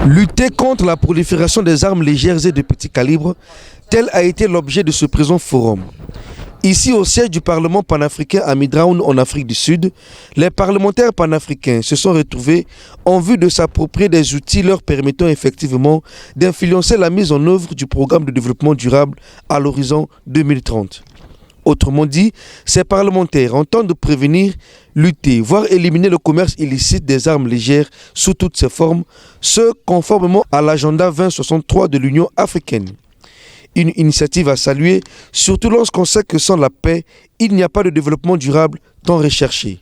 Lutter contre la prolifération des armes légères et de petit calibre, tel a été l'objet de ce présent forum. Ici, au siège du Parlement panafricain à Midraoun, en Afrique du Sud, les parlementaires panafricains se sont retrouvés en vue de s'approprier des outils leur permettant effectivement d'influencer la mise en œuvre du programme de développement durable à l'horizon 2030. Autrement dit, ces parlementaires entendent prévenir, lutter, voire éliminer le commerce illicite des armes légères sous toutes ses formes, ce conformément à l'agenda 2063 de l'Union africaine. Une initiative à saluer, surtout lorsqu'on sait que sans la paix, il n'y a pas de développement durable tant recherché.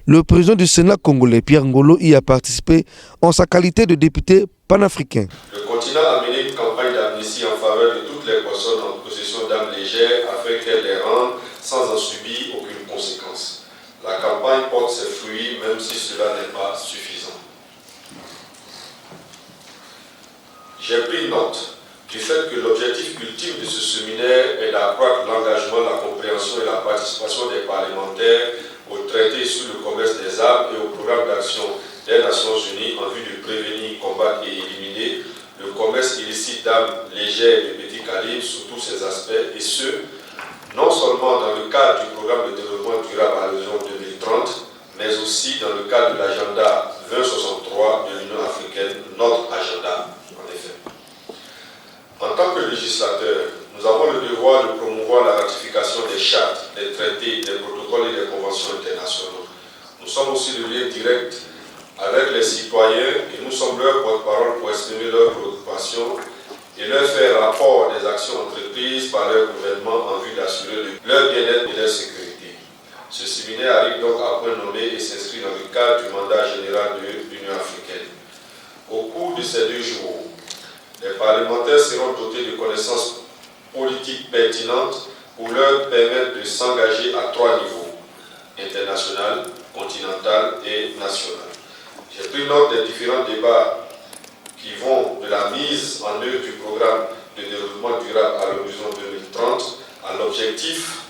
Le président du Sénat congolais, Pierre Ngolo, y a participé en sa qualité de député panafricain. Le continent a mené une campagne d'amnistie en faveur de toutes les personnes en possession d'armes légères afin qu'elles les rendent sans en subir aucune conséquence. La campagne porte ses fruits même si cela n'est pas suffisant. J'ai pris note du fait que l'objectif ultime de ce séminaire est d'accroître l'engagement, la compréhension et la participation des parlementaires au traité sur le commerce des armes et au programme d'action des Nations Unies en vue de prévenir, combattre et éliminer le commerce illicite d'armes légères et de petit calibre sous tous ses aspects, et ce, non seulement dans le cadre du programme de développement durable à l'horizon 2030, mais aussi dans le cadre de l'agenda 2063 de l'Union africaine, notre agenda, en effet. En tant que législateur, nous avons le devoir de promouvoir la ratification des chartes, des traités, des protocoles et des conventions internationaux. Nous sommes aussi le lien direct avec les citoyens et nous sommes leur porte-parole pour exprimer leurs préoccupations et leur faire rapport des actions entreprises par leur gouvernement en vue d'assurer leur bien-être et leur sécurité. Ce séminaire arrive donc à point nommé et s'inscrit dans le cadre du mandat général de l'Union africaine. Au cours de ces 2 jours, les parlementaires seront dotés de connaissances politiques pertinentes pour leur permettre de s'engager à 3 niveaux, international, continental et national. J'ai pris note des différents débats qui vont de la mise en œuvre du programme de développement durable à l'horizon 2030 à l'objectif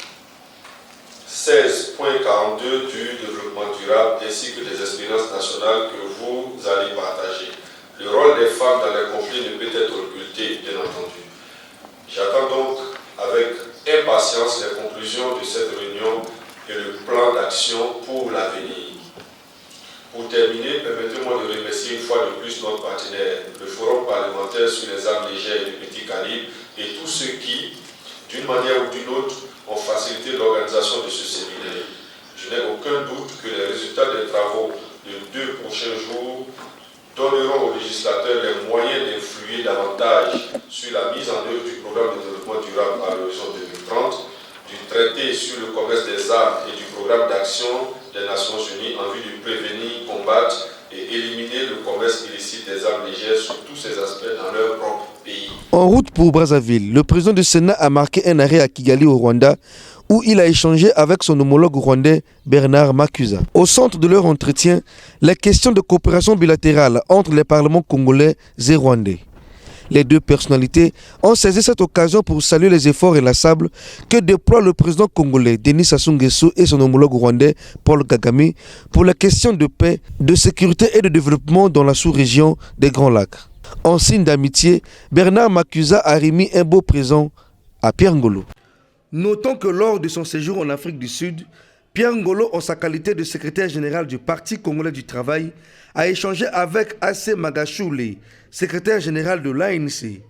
16.42 du développement durable ainsi que des expériences nationales que vous allez partager. Le rôle des femmes dans les conflits ne peut être occulté, bien entendu. J'attends donc avec impatience les conclusions de cette réunion et le plan d'action pour l'avenir. Pour terminer, permettez-moi de remercier une fois de plus notre partenaire, le Forum parlementaire sur les armes légères et de petit calibre, et tous ceux qui, d'une manière ou d'une autre, ont facilité l'organisation de ce séminaire. Je n'ai aucun doute que les résultats des travaux de 2 prochains jours donneront aux législateurs les moyens d'influer davantage sur la mise en œuvre du programme de développement durable à l'horizon 2030, du traité sur le commerce des armes et du programme d'action des Nations Unies en vue de prévenir, combattre et éliminer le commerce illicite des armes légères sous tous ses aspects dans leur propre pays. En route pour Brazzaville, le président du Sénat a marqué un arrêt à Kigali au Rwanda où il a échangé avec son homologue rwandais Bernard Makuza. Au centre de leur entretien, les questions de coopération bilatérale entre les parlements congolais et rwandais. Les 2 personnalités ont saisi cette occasion pour saluer les efforts inlassables que déploie le président congolais Denis Sassou Nguesso et son homologue rwandais Paul Kagame pour les questions de paix, de sécurité et de développement dans la sous-région des Grands Lacs. En signe d'amitié, Bernard Makuza a remis un beau présent à Pierre Ngolo. Notons que lors de son séjour en Afrique du Sud, Pierre Ngolo, en sa qualité de secrétaire général du Parti congolais du travail, a échangé avec Assé Magashule, secrétaire général de l'ANC.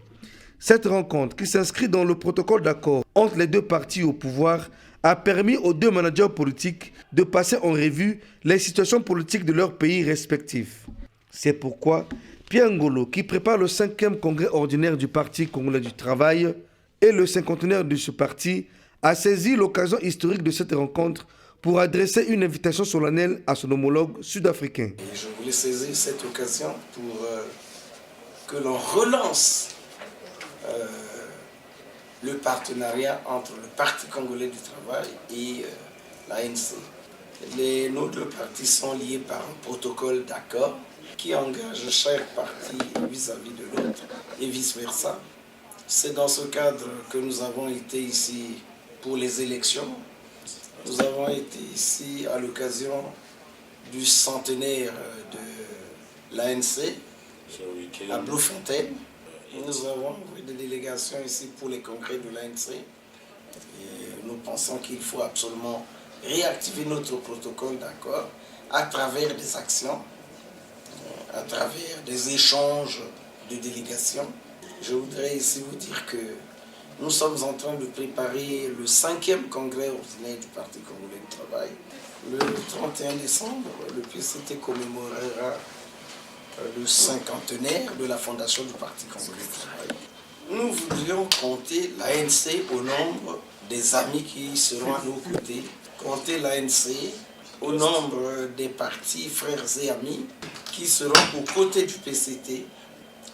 Cette rencontre, qui s'inscrit dans le protocole d'accord entre les 2 partis au pouvoir, a permis aux 2 managers politiques de passer en revue les situations politiques de leurs pays respectifs. C'est pourquoi Pierre Ngolo, qui prépare le 5e congrès ordinaire du Parti congolais du travail et le 50e de ce parti, a saisi l'occasion historique de cette rencontre pour adresser une invitation solennelle à son homologue sud-africain. Je voulais saisir cette occasion pour que l'on relance le partenariat entre le Parti congolais du travail et l'ANC. Nos 2 partis sont liés par un protocole d'accord qui engage chaque parti vis-à-vis de l'autre et vice-versa. C'est dans ce cadre que nous avons été ici pour les élections. Nous avons été ici à l'occasion du centenaire de l'ANC à Bloemfontein. Nous avons des délégations ici pour les congrès de l'ANC. Et nous pensons qu'il faut absolument réactiver notre protocole d'accord à travers des actions, à travers des échanges de délégations. Je voudrais ici vous dire que nous sommes en train de préparer le 5e congrès ordinaire du Parti congolais du travail. Le 31 décembre, le PCT commémorera le cinquantenaire de la fondation du Parti congolais du travail. Nous voudrions compter l'ANC au nombre des amis qui seront à nos côtés, compter l'ANC au nombre des partis, frères et amis qui seront aux côtés du PCT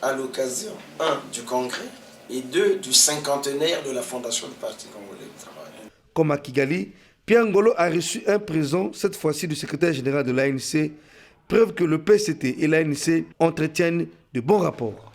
à l'occasion 1 du congrès et 2 du cinquantenaire de la fondation du Parti congolais du travail. Comme à Kigali, Pierre Ngolo a reçu un présent, cette fois-ci du secrétaire général de l'ANC, preuve que le PCT et l'ANC entretiennent de bons rapports.